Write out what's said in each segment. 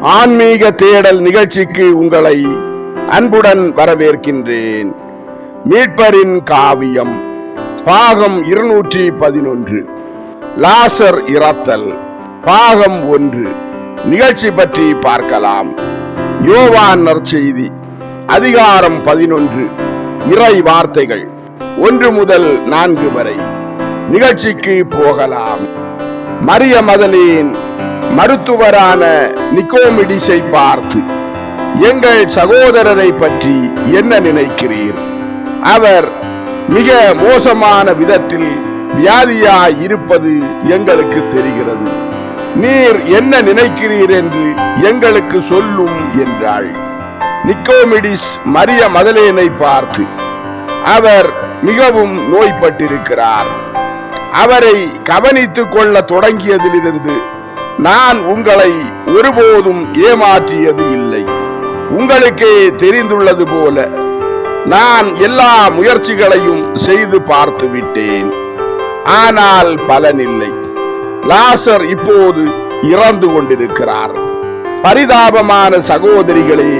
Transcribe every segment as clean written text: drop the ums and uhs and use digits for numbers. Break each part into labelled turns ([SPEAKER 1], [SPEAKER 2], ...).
[SPEAKER 1] ஆன்மீக தேடல் நிகழ்ச்சிக்கு உங்களை அன்புடன் வரவேற்கின்றேன். மீட்பரின் காவியம் பாகம் 211 லாசர் இறத்தல் பாகம் 1 நிகழ்ச்சி பற்றி பார்க்கலாம். யோவான் நற்செய்தி அதிகாரம் 11 இறை வார்த்தைகள் 1 முதல் 4 வரை. நிகழ்ச்சிக்கு போகலாம். மரிய மதலேன் மருத்துவரான நிக்கோமிடிஸை பார்த்து, எங்கள் சகோதரரை பற்றி என்ன நினைக்கிறீர்? அவர் மிக மோசமான விதத்தில் வியாதியாய் இருப்பது எங்களுக்கு தெரிகிறது. நீர் என்ன நினைக்கிறீர் என்று எங்களுக்கு சொல்லும் என்றாள். நிக்கோமிடிஸ் மரிய மதலேனை பார்த்து, அவர் மிகவும் நோய்பட்டிருக்கிறார். அவரை கவனித்துக் கொள்ள தொடங்கியதிலிருந்து நான் உங்களை ஒருபோதும் ஏமாற்றியது இல்லை. உங்களுக்கே தெரிந்துள்ளது போல நான் எல்லா முயற்சிகளையும் செய்து பார்த்து விட்டேன். ஆனால் பலனில்லை. லாசர் இப்போது இறந்து கொண்டிருக்கிறார். பரிதாபமான சகோதரிகளே,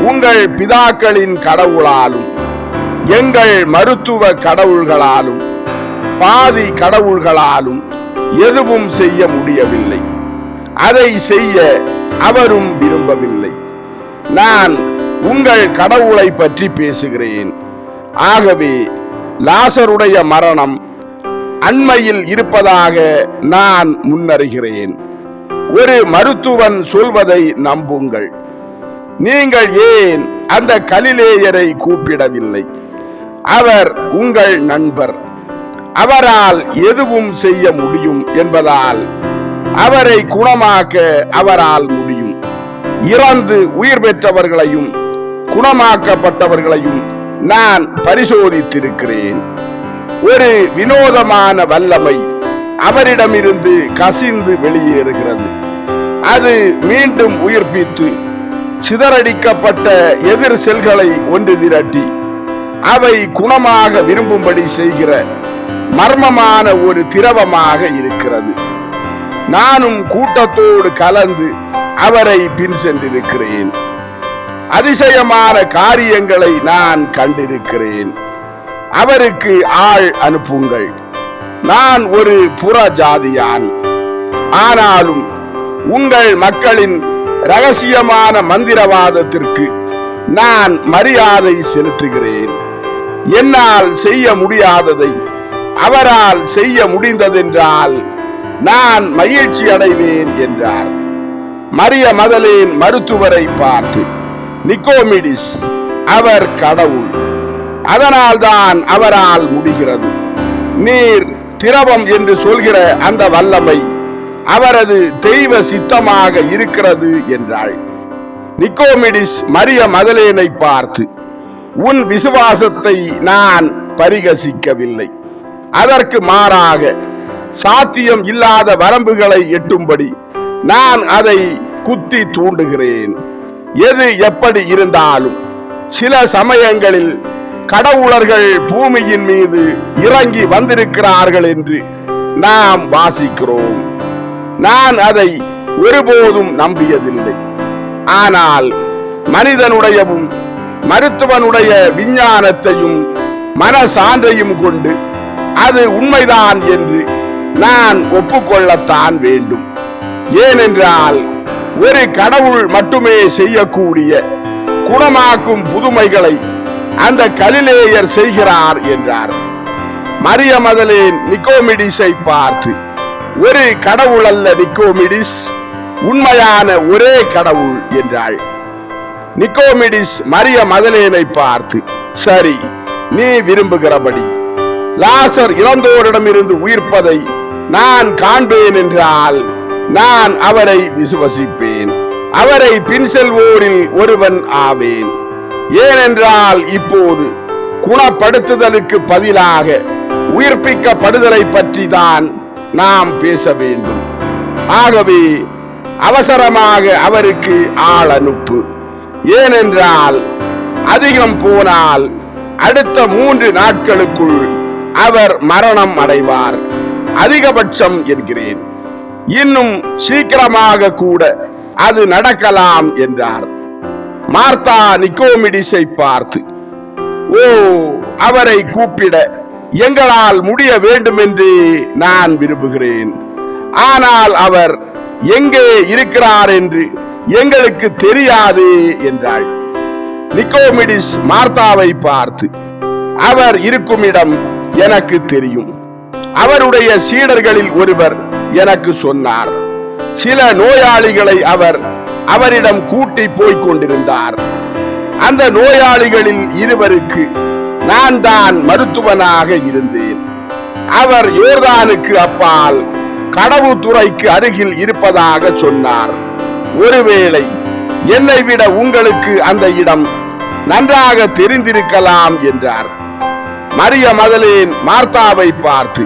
[SPEAKER 1] உங்கள் பிதாக்களின் கடவுளாலும் எங்கள் மருத்துவ கடவுள்களாலும் பாதி கடவுள்களாலும் எதுவும் செய்ய முடியவில்லை. அதை செய்ய அவரும் விரும்பவில்லை. நான் உங்கள் கடவுளை பற்றி பேசுகிறேன். ஆகவே லாசருடைய மரணம் அண்மையில் இருப்பதாக நான் முன்னறிகிறேன். ஒரு மருத்துவன் சொல்வதை நம்புங்கள். நீங்கள் ஏன் அந்த கலிலேயரை கூப்பிடவில்லை? அவர் உங்கள் நண்பர். அவரால் எதுவும் செய்ய முடியும் என்பதால் அவரை குணமாக்க அவரால் முடியும். இறந்து உயிர் பெற்றவர்களையும் குணமாக்கப்பட்டவர்களையும் நான் பரிசோதித்திருக்கிறேன். ஒரு வினோதமான வல்லமை அவரிடமிருந்து கசிந்து வெளியேறுகிறது. அது மீண்டும் உயிர்ப்பித்து சிதறடிக்கப்பட்ட எதிர் செல்களை ஒன்று திரட்டி அவை குணமாக விரும்பும்படி செய்கிற மர்மமான ஒரு திரவமாக இருக்கிறது. நானும் கூட்டத்தோடு கலந்து அவரை பின் சென்றிருக்கிறேன். அதிசயமான காரியங்களை நான் கண்டிருக்கிறேன். அவருக்கு ஆள் அனுப்புங்கள். நான் ஒரு புற ஜாதியான். ஆனாலும் உங்கள் மக்களின் இரகசியமான மந்திரவாதத்திற்கு நான் மரியாதை செலுத்துகிறேன். என்னால் செய்ய முடியாததை அவரால் செய்ய முடிந்ததென்றால் நான் மகிழ்ச்சி அடைவேன் என்றார். மரிய மதலேன் மருத்துவரை பார்த்து, நிக்கோமிடிஸ், அவர் கடவுள். அதனால்தான் அவரால் முடிகிறது. நீர் திரவம் என்று சொல்கிற அந்த வல்லமை அவரது தெய்வ சித்தமாக இருக்கிறது என்றாள். நிக்கோமிடிஸ் மரிய மதலேனை பார்த்து, உன் விசுவாசத்தை நான் பரிகசிக்கவில்லை. அதற்கு மாறாக சாத்தியம் இல்லாத வரம்புகளை எட்டும்படி நான் அதை குத்தி தூண்டுகிறேன். எது எப்படி இருந்தாலும் சில சமயங்களில் கடவுளர்கள் பூமியின் மீது இறங்கி வந்திருக்கிறார்கள் என்று நாம் வாசிக்கிறோம். நான் அதை ஒருபோதும் நம்பியதில்லை. ஆனால் மனிதனுடையவும் மருத்துவனுடைய விஞ்ஞானத்தையும் மனசான்றையும் கொண்டு அது உண்மைதான் என்று நான் ஒப்புக்கொள்ளத்தான் வேண்டும். ஏனென்றால் ஒரு கடவுள் மட்டுமே செய்யக்கூடிய குணமாக்கும் புதுமைகளை அந்த கலிலேயர் செய்கிறார் என்றார். மரிய மதலேன் நிக்கோமிடிஸை பார்த்து, ஒரு கடவுள் அல்ல நிக்கோமிடிஸ், உண்மையான ஒரே கடவுள் என்றாள். நிக்கோமிடிஸ் மரிய மதலேனை பார்த்து, சரி, நீ விரும்புகிறபடி லாசர் இறந்தோரிடமிருந்து உயிர்ப்பதை நான் காண்பேன் என்றால் நான் அவரை விசுவசிப்பேன். அவரை பின் செல்வோரில் ஒருவன் ஆவேன். ஏனென்றால் இப்போது குணப்படுத்துதலுக்கு பதிலாக உயிர்ப்பிக்கப்படுதலை பற்றி தான் நாம் பேச வேண்டும். ஆகவே அவசரமாக அவருக்கு ஆள் அனுப்பு. ஏனென்றால் அதிகம் போனால் அடுத்த 3 நாட்களுக்குள் அவர் மரணம் அடைவார். அதிகபட்சம் என்கிறேன். இன்னும் சீக்கிரமாக கூட அது நடக்கலாம் என்றார். மார்த்தா நிக்கோமிடிஸை பார்த்து, ஓ, அவரை கூப்பிட எங்களால் முடிய வேண்டும் என்று நான் விரும்புகிறேன். ஆனால் அவர் எங்கே இருக்கிறார் என்று எங்களுக்கு தெரியாது என்றாள். நிக்கோமிடிஸ் மார்த்தாவை பார்த்து, அவர் இருக்கும் இடம் எனக்கு தெரியும். அவருடைய சீடர்களில் ஒருவர் எனக்கு சொன்னார். சில நோயாளிகளை அவர் அவரிடம் கூட்டி போய்க் கொண்டிருந்தார். அந்த நோயாளிகளில் இருவருக்கு நான் தான் மருத்துவனாக இருந்தேன். அவர் யோர்தானுக்கு அப்பால் கடவுத்துறைக்கு அருகில் இருப்பதாக சொன்னார். ஒருவேளை என்னை விட உங்களுக்கு அந்த இடம் நன்றாக தெரிந்திருக்கலாம் என்றார். மரிய மதலேன் மார்த்தாவை பார்த்து,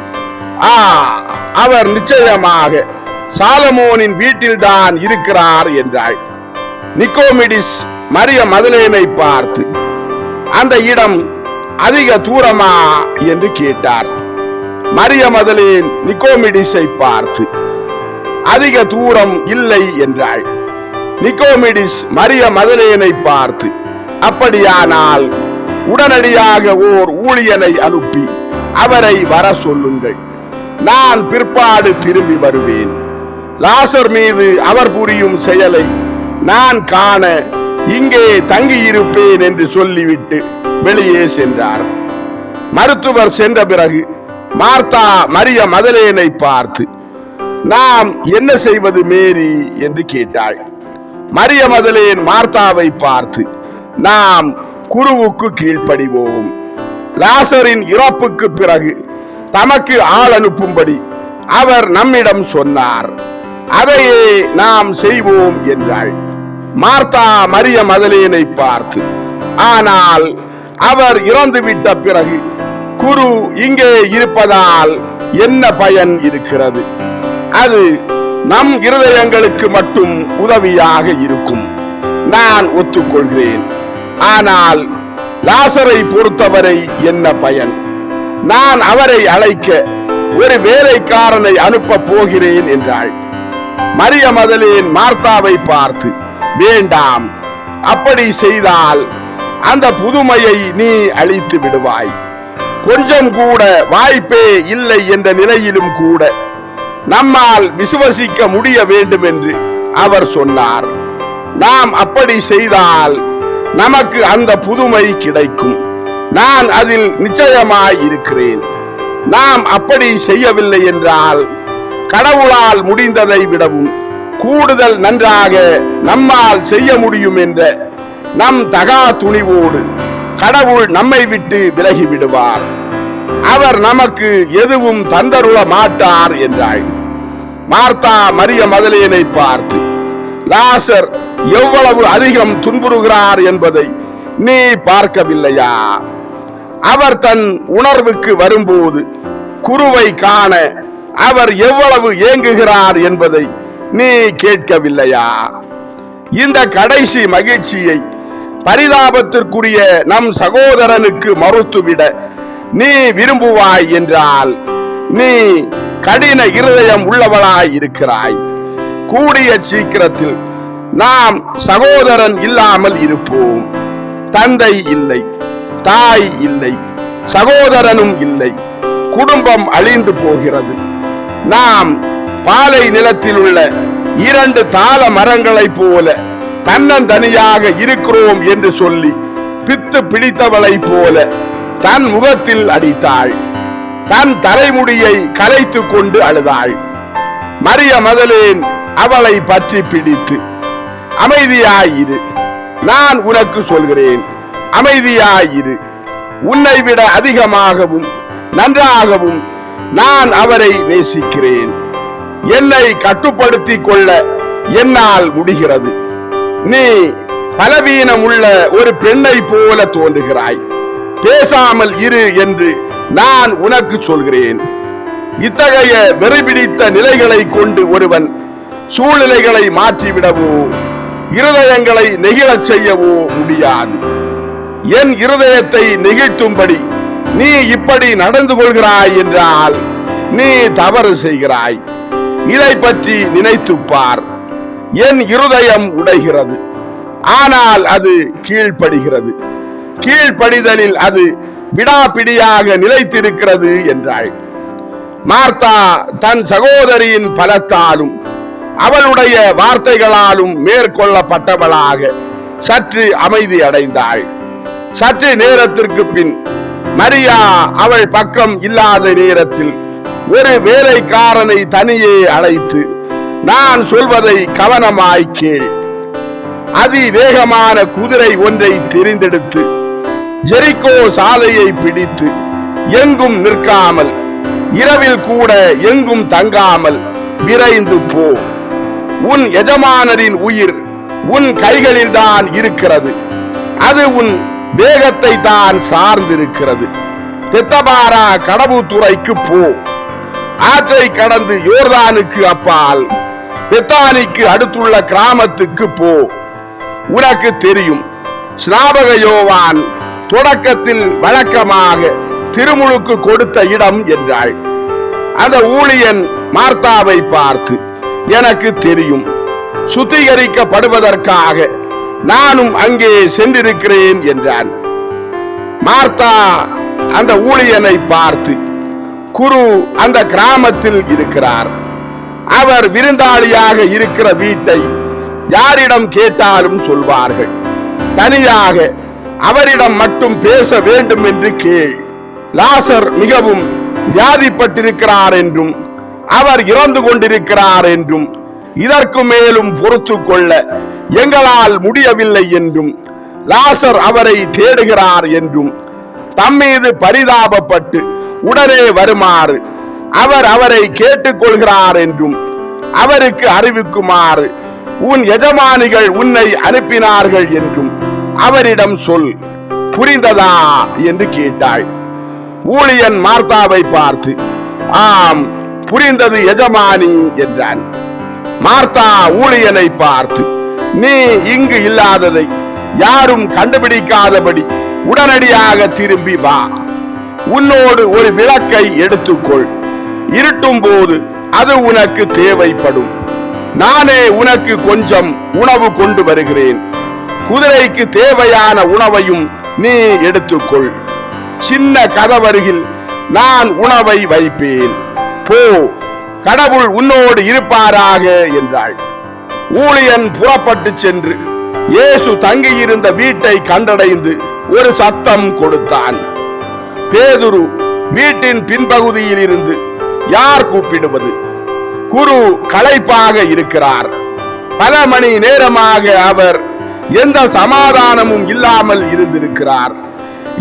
[SPEAKER 1] அவர் நிச்சயமாக சாலமோனின் வீட்டில்தான் இருக்கிறார் என்றாள். நிக்கோமிடிஸ் மரிய மதலேனை பார்த்து, அந்த இடம் அதிக தூரமா என்று கேட்டார். மரிய மதலேன் நிக்கோமிடிஸை பார்த்து, அதிக தூரம் இல்லை என்றாள். நிக்கோமிடிஸ் மரிய மதலேனை பார்த்து, அப்படியானால் உடனடியாக ஓர் ஊழியனை அனுப்பி அவரை வர சொல்லுங்கள். நான் பிற்பாடு திரும்பி வருவேன். லாசர் மீது அவர் புரியும் செயலை நான் காண இங்கே தங்கியிருப்பேன் என்று சொல்லிவிட்டு வெளியே சென்றார். மருத்துவர் சென்ற பிறகு மார்த்தா மரிய மதலேனை பார்த்து, நாம் என்ன செய்வது மேரி என்று கேட்டாள். மரிய மதலேன் மார்த்தாவை பார்த்து, நாம் குருவுக்கு கீழ்ப்படிவோம். லாசரின் இறப்புக்கு பிறகு தமக்கு ஆள் அனுப்பும்படி அவர் நம்மிடம் சொன்னார். அதையே நாம் செய்வோம் என்றாள். மார்த்தா மரிய மதலேனை பார்த்து, ஆனால் அவர் இறந்துவிட்ட பிறகு குரு இங்கே இருப்பதால் என்ன பயன் இருக்கிறது? அது நம் இருதயங்களுக்கு மட்டும் உதவியாக இருக்கும். நான் ஒத்துக்கொள்கிறேன். ஆனால் லாசரை பொறுத்தவரை என்ன பயன்? நான் அவரை அழைக்க ஒரு வேலைக்காரனை அனுப்ப போகிறேன் என்றாள். மரிய மதலேன் மார்த்தாவை பார்த்து, வேண்டாம், அப்படி செய்தால் அந்த புதுமையை நீ அழித்து விடுவாய். கொஞ்சம் கூட வாய்ப்பே இல்லை என்ற நிலையிலும் கூட நம்மால் விசுவசிக்க முடிய வேண்டும் என்று அவர் சொன்னார். நாம் அப்படி செய்தால் நமக்கு அந்த புதுமை கிடைக்கும். நான் அதில் நிச்சயமாய் இருக்கிறேன். நாம் அப்படி செய்யவில்லை என்றால் கடவுளால் முடிந்ததை விடவும் கூடுதல் நன்றாக நம்மால் செய்ய முடியும் என்ற நம் தகா துணிவோடு கடவுள் நம்மை விட்டு விலகி விடுவார். அவர் நமக்கு எதுவும் தந்தருள மாட்டார் என்றாள். மார்த்தா மரிய மதலேனை பார்த்து, லாசர் எவ்வளவு அதிகம் துன்புறுகிறார் என்பதை நீ பார்க்கவில்லையா? அவர் தன் உணர்வுக்கு வரும்போது குருவை காண அவர் எவ்வளவு ஏங்குகிறார் என்பதை நீ கேட்கவில்லையா? இந்த கடைசி மகிழ்ச்சியை பரிதாபத்திற்குரிய நம் சகோதரனுக்கு மறுத்துவிட நீ விரும்புவாய் என்றால் நீ கடின இருதயம் உள்ளவளாய் இருக்கிறாய். கூடிய சீக்கிரத்தில் நாம் சகோதரன் இல்லாமல் இருப்போம். தந்தை இல்லை, தாய் இல்லை, சகோதரனும் இல்லை. குடும்பம் அழிந்து போகிறது. நாம் பாலை நிலத்தில் உள்ள 2 தாள மரங்களைப் போல தன்னந்தனியாக இருக்கிறோம் என்று சொல்லி பித்து பிடித்தவளை போல தன் முகத்தில் அடித்தாள். தன் தலைமுடியை கலைத்து கொண்டு அழுதாள். மரிய மதலேன் அவளை பற்றி பிடித்து, அமைதியாயிரு, நான் உனக்கு சொல்கிறேன், அமைதியாயிரு. உன்னை விட அதிகமாகவும் நன்றாகவும் நான் அவரை நேசிக்கிறேன். என்னை கட்டுப்படுத்திக் கொள்ள என்னால் முடிகிறது. நீ பலவீனம் உள்ள ஒரு பெண்ணை போல தோன்றுகிறாய். பேசாமல் இரு என்று நான் உனக்கு சொல்கிறேன். இத்தகைய வெறிபிடித்த நிலைகளை கொண்டு ஒருவன் சூழ்நிலைகளை மாற்றிவிடவோ இருதயங்களை நெகிழச் செய்யவோ முடியாது. என் இருதயத்தை நெகிழ்த்தும்படி நீ இப்படி நடந்து கொள்கிறாய் என்றால் நீ தவறு செய்கிறாய். இதை பற்றி நினைத்துப்பார். என் இருதயம் உடைகிறது, ஆனால் அது கீழ்ப்படுகிறது. கீழ்ப்படிதலில் அது விடாப்பிடியாக நிலைத்திருக்கிறது என்றாள். மார்த்தா தன் சகோதரியின் பலத்தாலும் அவளுடைய வார்த்தைகளாலும் மேற்கொள்ளப்பட்டவளாக சற்று அமைதி அடைந்தாள். சற்று நேரத்திற்கு பின் மரியா அவள் பக்கம் இல்லாத நேரத்தில் ஒரு வேலைக்காரனை தனியே அழைத்து, நான் சொல்வதை கவனமாய் கேள். அதிவேகமான குதிரை ஒன்றை தெரிந்தெடுத்து ஜெரிகோ சாலையை பிடித்து எங்கும் நிற்காமல், இரவில் கூட எங்கும் தங்காமல் விரைந்து போ. உன் எஜமானரின் உயிர் உன் கைகளில் தான் இருக்கிறது, அது உன் வேகத்தை தான் சார்ந்திருக்கிறது. பெத்தபாரா கடவுத்துறைக்கு போ. ஆற்றை கடந்து யோர்தானுக்கு அப்பால் பெத்தானிக்கு அடுத்துள்ள கிராமத்துக்கு போ. உனக்கு தெரியும், ஸ்நாபக யோவான் தொடக்கத்தில் வழக்கமாக திருமுழுக்கு கொடுத்த இடம் என்றாள். அந்த ஊழியன் மார்த்தாவை பார்த்து, எனக்கு தெரியும், சுத்திகரிக்கப்படுவதற்காக நானும் அங்கே சென்றிருக்கிறேன் என்றான். மார்த்தா அந்த ஊழியனை பார்த்து, குரு அந்த கிராமத்தில் இருக்கிறார், அவர் விருந்தாளியாக இருக்கிற வீட்டை யாரிடம் கேட்டாலும் சொல்வார்கள், தனியாக அவரிடம் மட்டும் பேச வேண்டும் என்று கேள். லாசர் மிகவும் வியாதிப்பட்டிருக்கிறார் என்றும் அவர் இறந்து கொண்டிருக்கிறார் என்றும் இதற்கு மேலும் பொறுத்து கொள்ள எங்களால் முடியவில்லை என்றும் லாசர் அவரை தேடுகிறார் என்றும் தம்மீது பரிதாபப்பட்டு உடனே வருமாறு அவர் அவரை கேட்டுக்கொள்கிறார் என்றும் அவருக்கு அறிவிக்குமாறு உன் எஜமானிகள் உன்னை அனுப்பினார்கள் என்றும் அவரிடம் சொல், புரிந்ததா என்று கேட்டாள். ஊழியன் மார்த்தாவை பார்த்து, ஆம், புரிந்தது எஜமானி என்றான். மார்த்தா ஊழியனை பார்த்து, நீ இங்கு இல்லாததை யாரும் கண்டுபிடிக்காதபடி உடனடியாக திரும்பி வா. உன்னோடு ஒரு விளக்கை எடுத்துக்கொள். இருட்டும் போது அது உனக்கு தேவைப்படும். நானே உனக்கு கொஞ்சம் உணவு கொண்டு வருகிறேன். குதிரைக்கு தேவையான உணவையும் நீ எடுத்துக்கொள். சின்ன கதவருகில் நான் உணவை வைப்பேன். போ, கடவுள் உன்னோடு இருப்பாராக என்றாள். ஊழியன் புறப்பட்டு சென்று இயேசு தங்கியிருந்த வீட்டை கண்டடைந்து ஒரு சத்தம் கொடுத்தான். பேதுரு வீட்டின் பின்பகுதியில் இருந்து, யார் கூப்பிடுவது? குரு களைப்பாக இருக்கிறார். பல மணி நேரமாக அவர் எந்த சமாதானமும் இல்லாமல் இருந்திருக்கிறார்.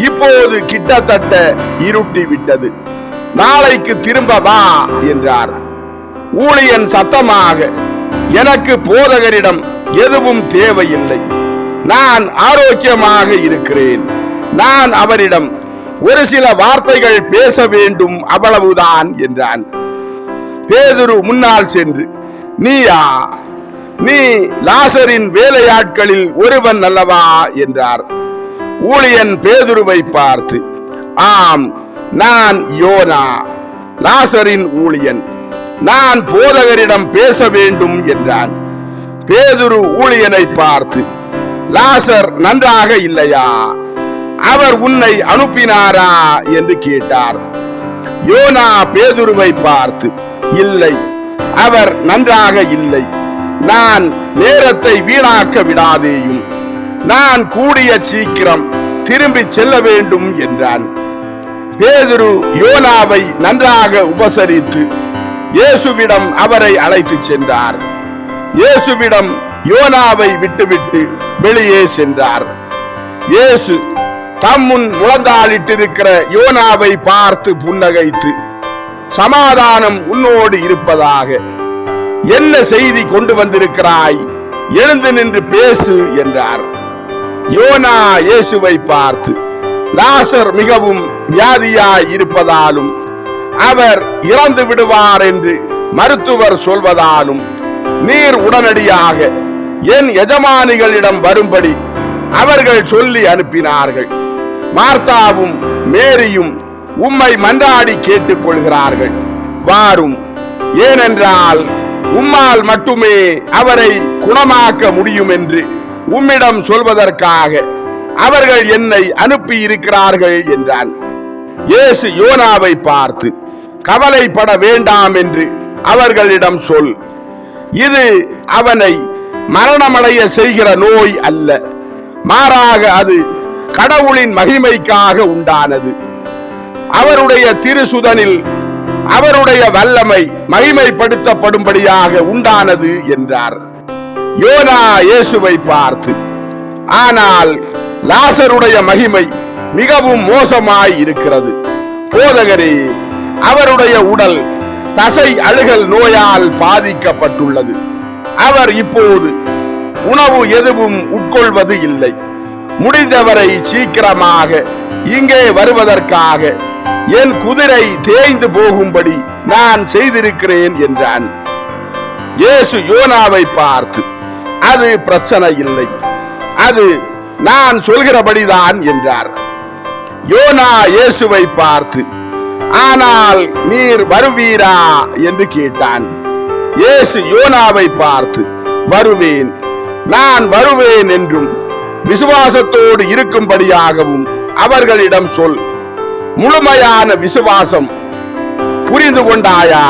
[SPEAKER 1] இப்போது கிட்டத்தட்ட இருட்டி விட்டது. நாளைக்கு திரும்ப வா என்றார். ஊழியன் சத்தமாக, எனக்கு போதகரிடம் எதுவும் தேவையில்லை, நான் ஆரோக்கியமாக இருக்கிறேன். நான் அவரிடம் ஒரு சில வார்த்தைகள் பேச வேண்டும், அவ்வளவுதான் என்றான். பேதுரு முன்னால் சென்று, நீயா? நீ லாசரின் வேலையாட்களில் ஒருவன் அல்லவா என்றார். ஊழியன் பேதுருவை பார்த்து, ஆம், நான் யோனா, லாசரின் ஊழியன். நான் போதகரிடம் பேச வேண்டும் என்றான். பேதுரு ஊழியனை பார்த்து, லாசர் நன்றாக இல்லையா? அவர் உன்னை அனுப்பினாரா என்று கேட்டார். யோனா பேதுருவை பார்த்து, இல்லை, அவர் நன்றாக இல்லை. நான் நேரத்தை வீணாக்க விடாதேயும், நான் கூடிய சீக்கிரம் திரும்பி செல்ல வேண்டும் என்றான். பேதுரு யோனாவை நன்றாக உபசரித்து இயேசுவிடம் அவரை அழைத்து சென்றார். இயேசுவிடம் யோனாவை விட்டுவிட்டு வெளியே சென்றார். இயேசு தம்முன் முழந்தாளிட்டிருக்கிற யோனாவை பார்த்து புன்னகைத்து, சமாதானம் உன்னோடு இருப்பதாக. என்ன செய்தி கொண்டு வந்திருக்கிறாய்? எழுந்து நின்று பேசு என்றார். யோனா இயேசுவை பார்த்து, லாசர் மிகவும் வியாதியாய் இருப்பதாலும் அவர் இறந்து விடுவார் என்று மருத்துவர் சொல்வதாலும் நீர் உடனடியாக என் எஜமானிகளிடம் வரும்படி அவர்கள் சொல்லி அனுப்பினார்கள். மார்த்தாவும் மேரியும் உம்மை மன்றாடி கேட்டுக் கொள்கிறார்கள். வாரும், ஏனென்றால் உம்மால் மட்டுமே அவரை குணமாக்க முடியும் என்று உம்மிடம் சொல்வதற்காக அவர்கள் என்னை அனுப்பி இருக்கிறார்கள் என்றான். இயேசு யோனாவை பார்த்து, கவலைப்பட வேண்டாம் என்று அவர்களிடம் சொல். இது அவனை மரணமடைய செய்கிற நோய் அல்ல, மாறாக அது கடவுளின் மகிமைக்காக உண்டானது. அவருடைய திருசுதனில் அவருடைய வல்லமை மகிமைப்படுத்தப்படும்படியாக உண்டானது என்றார். யோனா இயேசுவை பார்த்து, ஆனால் லாசருடைய மகிமை மிகவும் மோசமாய் இருக்கிறது. போதகரே, அவருடைய உடல் தசை அழுகல் நோயால் பாதிக்கப்பட்டுள்ளது. அவர் இப்போது உணவு எதுவும் உட்கொள்வது இல்லை. முடிந்தவரை சீக்கிரமாக இங்கே வருவதற்காக என் குதிரை தேய்ந்து போகும்படி நான் செய்திருக்கிறேன் என்றான். இயேசு யோனாவை பார்த்து, அது பிரச்சனை இல்லை, அது நான் சொல்கிறபடிதான் என்றார். யோனா இயேசுவை பார்த்து, ஆனால் நீர் வருவீரா என்று கேட்டான். இயேசு யோனாவை பார்த்து, வருவேன், நான் வருவேன் என்றும் விசுவாசத்தோடு இருக்கும்படியாகவும் அவர்களிடம் சொல். முழுமையான விசுவாசம் புரிந்து கொண்டாயா?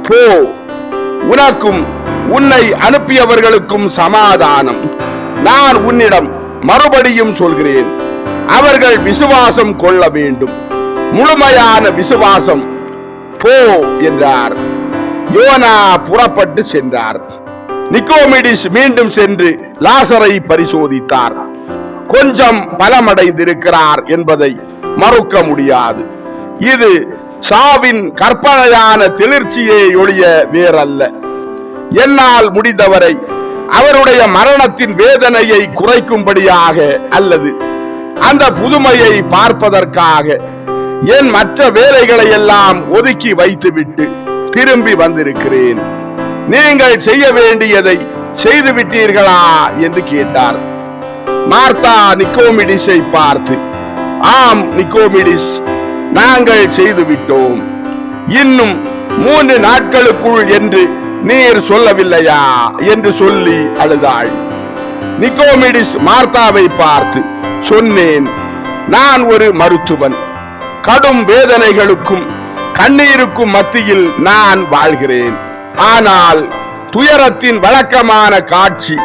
[SPEAKER 1] போ, உனக்கும் உன்னை அனுப்பியவர்களுக்கும் சமாதானம். நான் உன்னிடம் மறுபடியும் சொல்கிறேன், அவர்கள் விசுவாசம் கொள்ள வேண்டும். முழுமையான விசுவாசம். போ என்றார். யோனா புறப்பட்டு சென்றார். நிக்கோமிடிஸ் மீண்டும் சென்று லாசரை பரிசோதித்தார். கொஞ்சம் பலமடைந்திருக்கிறார் என்பதை மறுக்க முடியாது. இது சாவின் கற்பனையான தெளிர்ச்சியை ஒழிய வேறல்ல. என்னால் முடிந்தவரை அவருடைய மரணத்தின் வேதனையை குறைக்கும்படியாக அல்லது அந்த புதுமையை பார்ப்பதற்காக என் மற்ற வேலைகளை எல்லாம் ஒதுக்கி வைத்துவிட்டு திரும்பி வந்திருக்கிறேன். நீங்கள் செய்ய வேண்டியதை செய்து விட்டீர்களா என்று கேட்டார். மார்த்தா நிக்கோமிடிஸை பார்த்து, ஆம் நிக்கோமிடிஸ், நாங்கள் செய்துவிட்டோம். இன்னும் 3 நாட்களுக்குள் என்று நீர் சொல்லவில்லையா என்று சொல்லி அழுதாள். நிக்கோமிடிஸ் மார்த்தாவை பார்த்து, சொன்னேன், நான் ஒரு மருத்துவன். கடும் வேதனைகளுக்கும் கண்ணீருக்கும் மத்தியில் நான் வாழ்கிறேன். ஆனால் துயரத்தின் வழக்கமான காட்சி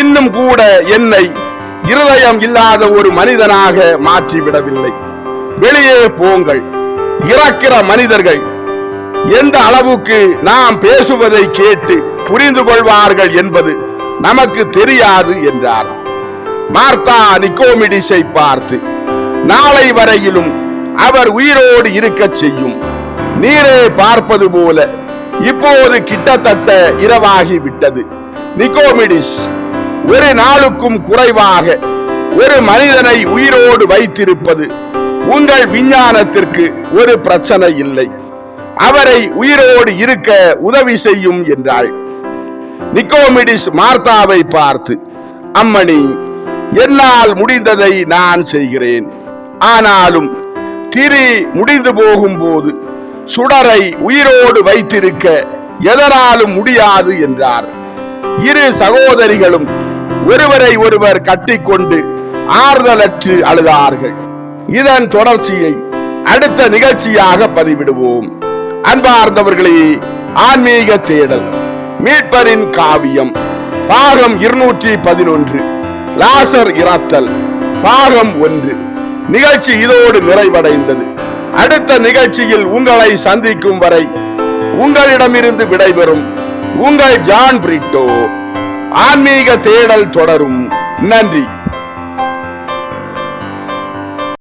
[SPEAKER 1] இன்னும் கூட என்னை இருதயம் இல்லாத ஒரு மனிதனாக மாற்றிவிடவில்லை. வெளியே போங்கள். இறக்கிற மனிதர்கள் எந்த அளவுக்கு நாம் பேசுவதை கேட்டு புரிந்து கொள்வார்கள் என்பது நமக்கு தெரியாது என்றார். மார்த்தா நிக்கோமிடிஸை பார்த்து, நாளை வரையிலும் அவர் உயிரோடு இருக்க செய்யும். நீரே பார்ப்பது போல இப்போது கிட்டத்தட்ட இரவாகி விட்டது. நிக்கோமிடிஸ், ஒரு நாளுக்கும் குறைவாக ஒரு மனிதனை உயிரோடு வைத்திருப்பது உங்கள் விஞ்ஞானத்திற்கு ஒரு பிரச்சனை இல்லை. அவரை உயிரோடு இருக்க உதவி செய்யும் என்றாள். நிக்கோமிடிஸ் மார்த்தாவை பார்த்து, அம்மணி, என்னால் முடிந்ததை நான் செய்கிறேன். ஆனாலும் திரி முடிந்து போகும்போது சுடரை உயிரோடு வைத்திருக்க எதனாலும் முடியாது என்றார். இரு சகோதரிகளும் ஒருவரை ஒருவர் கட்டிக்கொண்டு ஆறுதலற்று அழுதார்கள். இதன் தொடர்ச்சியை அடுத்த நிகழ்ச்சியாக பதிவிடுவோம். அன்பார்ந்தவர்களே, ஆன்மீக தேடல் மீட்பரின் காவியம் பாகம் 211 லாசர் இறத்தல் பாகம் 1 நிகழ்ச்சி இதோடு நிறைவடைந்தது. அடுத்த நிகழ்ச்சியில் உங்களை சந்திக்கும் வரை உங்களிடமிருந்து விடைபெறும் உங்கள் ஜான் பிரிட்டோ. ஆன்மீக தேடல் தொடரும். நன்றி.